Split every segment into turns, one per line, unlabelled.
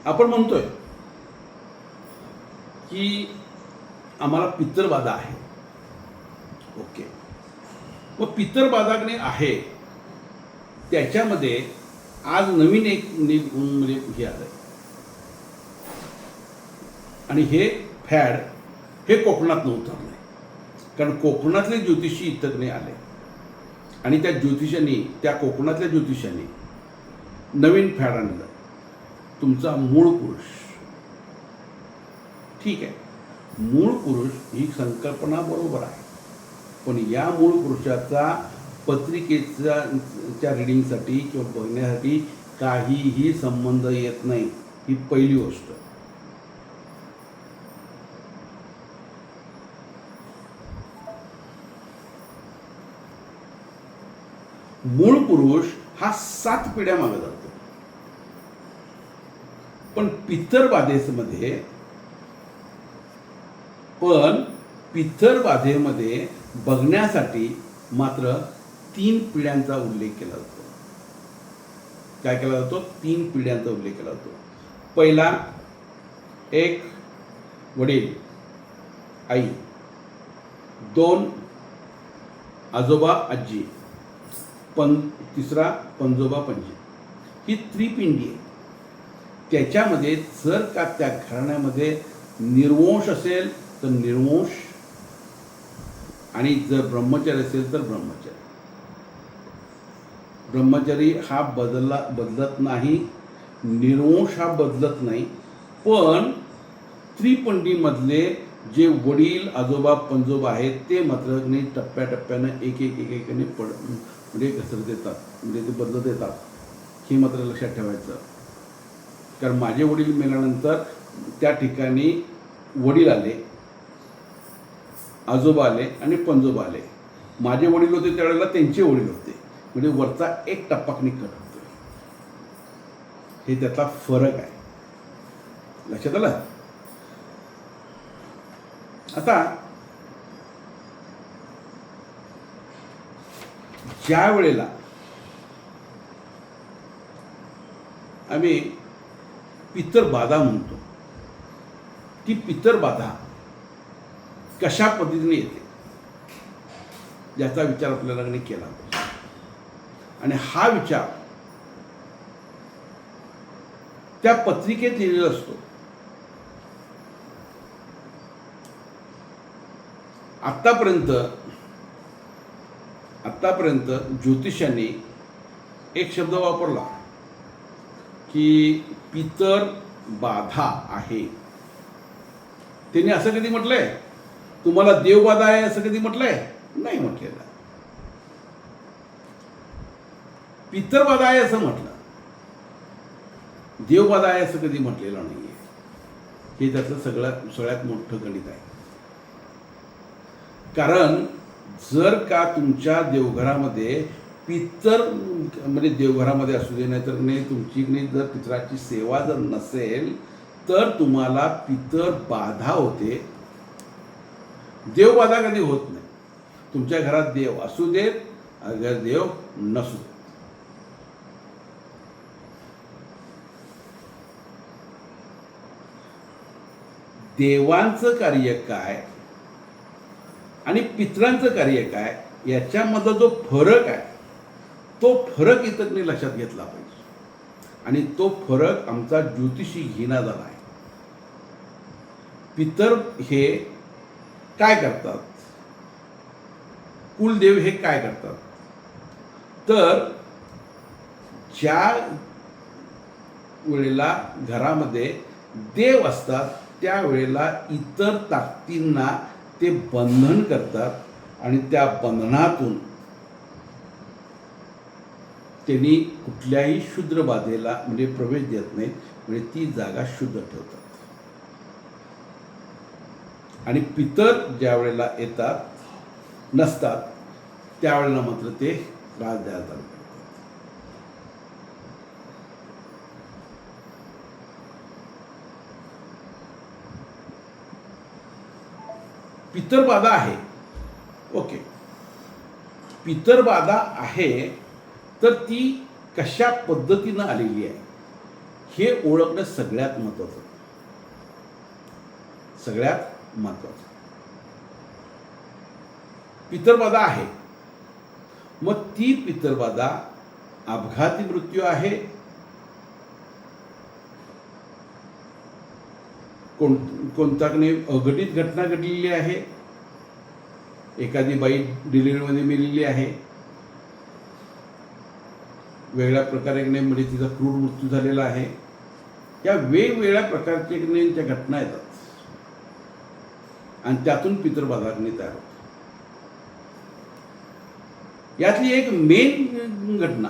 आपण म्हणतोय की आम्हाला पित्तरबाधा आहे. ओके, मग पित्तरबाधाकडे आहे त्याच्यामध्ये आज नवीन एक म्हणजे हे आलं आणि हे फॅड हे कोकणात उतरलं आहे. कारण कोकणातले ज्योतिषी इथं आले आणि त्या ज्योतिषांनी, त्या कोकणातल्या ज्योतिषांनी नवीन फॅड आणलं, तुमचा मूळ पुरुष. ठीक आहे, मूळ पुरुष ही संकल्पना बरोबर आहे, पण या मूळ पुरुषाचा पत्रिकेच्या रिडिंगसाठी किंवा बघण्यासाठी काहीही संबंध येत नाही. ही पहिली गोष्ट. मूळ पुरुष हा 7 पिढ्या मागे जातो, पण पित्तरबाधेमध्ये बघण्यासाठी मात्र 3 पिढ्यांचा उल्लेख केला जातो. काय केला जातो? 3 पिढ्यांचा उल्लेख केला जातो. पहिला, एक वडील आई, 2 आजोबा आजी, तिसरा पंजोबा पणजी. ही त्रिपिंडी आहे. त्याच्यामध्ये जर का त्या घराण्यामध्ये निर्वंश असेल तर निर्वंश, आणि जर ब्रह्मचारी असेल तर ब्रह्मचारी. ब्रह्मचारी हा बदलत नाही, निर्वंश हा बदलत नाही, पण त्रिपिंडीमधले जे वडील आजोबा पंजोबा आहेत ते मात्र टप्प्याटप्प्यानं एक म्हणजे घसरत येतात, म्हणजे ते बदलत येतात. हे मात्र लक्षात ठेवायचं. कारण माझे वडील मेल्यानंतर त्या ठिकाणी वडील आले, आजोबा आले आणि पंजोबा आले. माझे वडील होते त्यावेळेला त्यांचे वडील होते, म्हणजे वरचा एक टप्पा कट होतो. हे त्यातला फरक आहे. लक्षात आलं? आता ज्या वेळेला आम्ही पित्तरबाधा म्हणतो, ती पित्तरबाधा कशा पद्धतीने येते याचा विचार आपल्याला केला पाहिजे. आणि हा विचार त्या पत्रिकेत लिहिलेला असतो. आतापर्यंत ज्योतिषांनी एक शब्द वापरला की पितर बाधा आहे. त्यांनी असं कधी म्हटलंय तुम्हाला देवबाधा आहे असं कधी म्हटलंय? नाही म्हटलेलं. पितरबाधा आहे असं म्हटलं, देवबाधा आहे असं कधी म्हटलेलं नाहीये. हे त्यातलं सगळ्यात मोठं गणित आहे. कारण जर का तुमच्या देवघरामध्ये पितर, म्हणजे देवघरामध्ये असू दे नाही तर नाही, तुमची जर पितराची सेवा जर नसेल तर तुम्हाला पितर बाधा होते. देवबाधा कधी होत नाही. तुमच्या घरात देव असू देत, अगर देव नसू देत. देवांचं कार्य काय आणि पितरांचं कार्य काय याच्यामधला जो फरक आहे तो फरक इथं लक्षात घेतला पाहिजे. आणि तो फरक आमचा ज्योतिषी घेणा झाला आहे. पितर हे काय करतात, कुलदेव हे काय करतात, तर ज्या वेळेला घरामध्ये देव असतात त्यावेळेला इतर ताकदींना ते बंधन करतात आणि त्या बंधनातून त्यांनी कुठल्याही शूद्र बाधेला म्हणजे प्रवेश देत नाहीत. म्हणजे ती जागा शुद्ध ठेवतात. आणि पितर ज्या वेळेला येतात नसतात त्यावेळेला मात्र ते त्रास द्यायला चालू करतात. पितरबाधा आहे, ओके. पितरबाधा आहे तर ती कशा पद्धतीनं आलेली आहे हे ओळखणं सगळ्यात महत्त्वाचं. सगळ्यात महत्त्वाचं. पितरबाधा आहे, मग ती पितरबाधा अपघाती मृत्यू आहे, कोणताकडे अघटित घटना घडलेली आहे, एखादी बाई डिलिव्हरीमध्ये मेलेली आहे, वेगळ्या प्रकारे म्हणजे तिचा क्रूर मृत्यू झालेला आहे. या वेगवेगळ्या प्रकारचे त्या घटना येतात आणि त्यातून पितरबाधा तयार होते. यातली एक मेन घटना,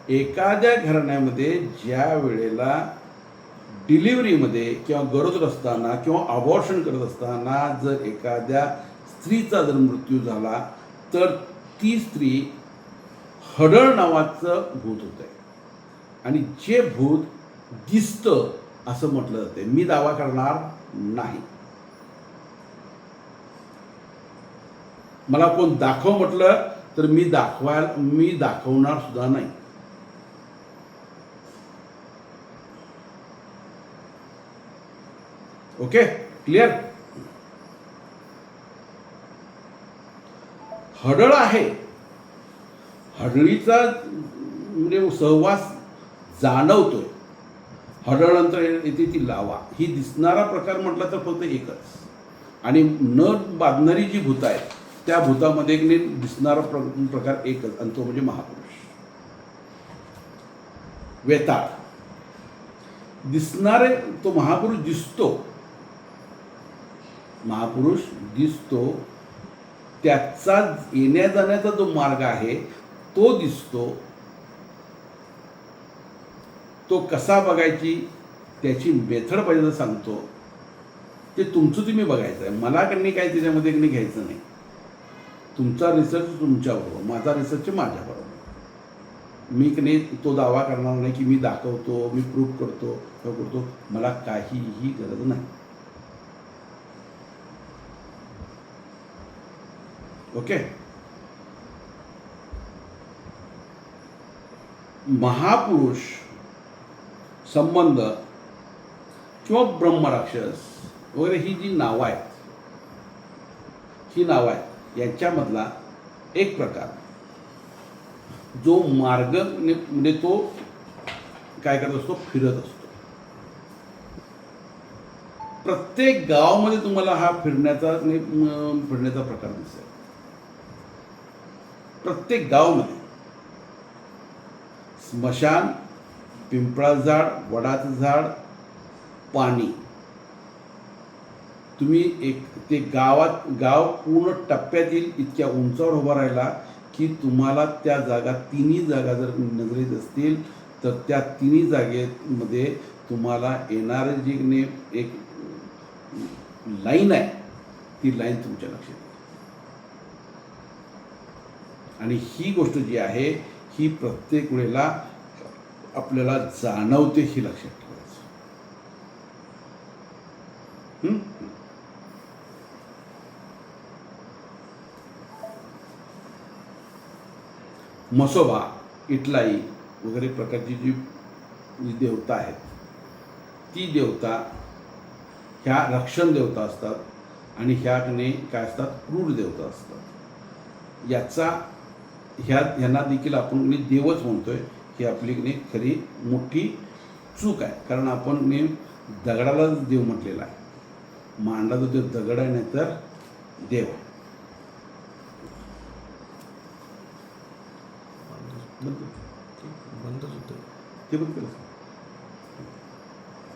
एखाद्या घराण्यामध्ये ज्या वेळेला डिलिव्हरीमध्ये किंवा गरोदर असताना किंवा अबॉर्शन करत असताना जर एखाद्या स्त्रीचा जर मृत्यू झाला तर ती स्त्री हडळ नावाचं भूत होत आहे. आणि जे भूत दिसतं असं म्हटलं जाते. मी दावा करणार नाही, मला कोण दाखव म्हटलं तर मी दाखवणार सुद्धा नाही. Okay, clear. हडळ आहे, हडळीचा म्हणजे सहवास जाणवतोय. हडळनंतर येते ती लावा. ही दिसणारा प्रकार म्हटला तर फक्त एकच. आणि न बांधणारी जी भूतं आहेत त्या भूतामध्ये दिसणारा प्रकार एकच, आणि तो म्हणजे महापुरुष. वेताळ दिसणारे तो महापुरुष दिसतो. महापुरुष दिसतो, त्याचा येण्या जाण्याचा जो मार्ग आहे तो दिसतो. तो कसा बघायची त्याची मेथड पाहिजे सांगतो. ते तुमचं तुम्ही बघायचं आहे. मला काही काय त्याच्यामध्ये घ्यायचं नाही. तुमचा रिसर्च तुमच्याबरोबर, माझा रिसर्च माझ्याबरोबर. मी तो दावा करणार नाही की मी दाखवतो, मी प्रूव्ह करतो. मला काहीही गरज नाही. ओके. महापुरुष संबंध किंवा ब्रह्मराक्षस वगैरे ही जी नावं आहेत, यांच्यामधला एक प्रकार जो मार्ग म्हणजे तो काय करत असतो, फिरत असतो. प्रत्येक गावामध्ये तुम्हाला हा फिरण्याचा प्रकार दिसेल. प्रत्येक गावामध्ये स्मशान, पिंपळाचं झाड, वडाचं झाड, पाणी. तुम्ही ते गाव पूर्ण टप्प्यात येईल इतक्या उंचावर उभा राहिला की तुम्हाला त्या जागा, तिन्ही जागा जर नजरेत असतील तर त्या तिन्ही जागेमध्ये तुम्हाला येणारे जी एक लाईन आहे ती लाईन तुमच्या लक्षात येईल. आणि ही गोष्ट जी आहे ही प्रत्येक वेळेला आपल्याला जाणवते, ही लक्षात ठेवायचं. मसोबा, इटलाई वगैरे प्रकारची जी देवता आहेत ती देवता ह्या रक्षण देवता असतात. आणि ह्याने काय असतात, क्रूर देवता असतात. ह्यांना देखील आपण देवच म्हणतोय. ही आपली खरी मोठी चूक आहे. कारण आपण दगडाला देव म्हटलेला आहे. मांडला तो देव दगड आहे, नाही तर देव. बंदच होतं ते. बंद केलं.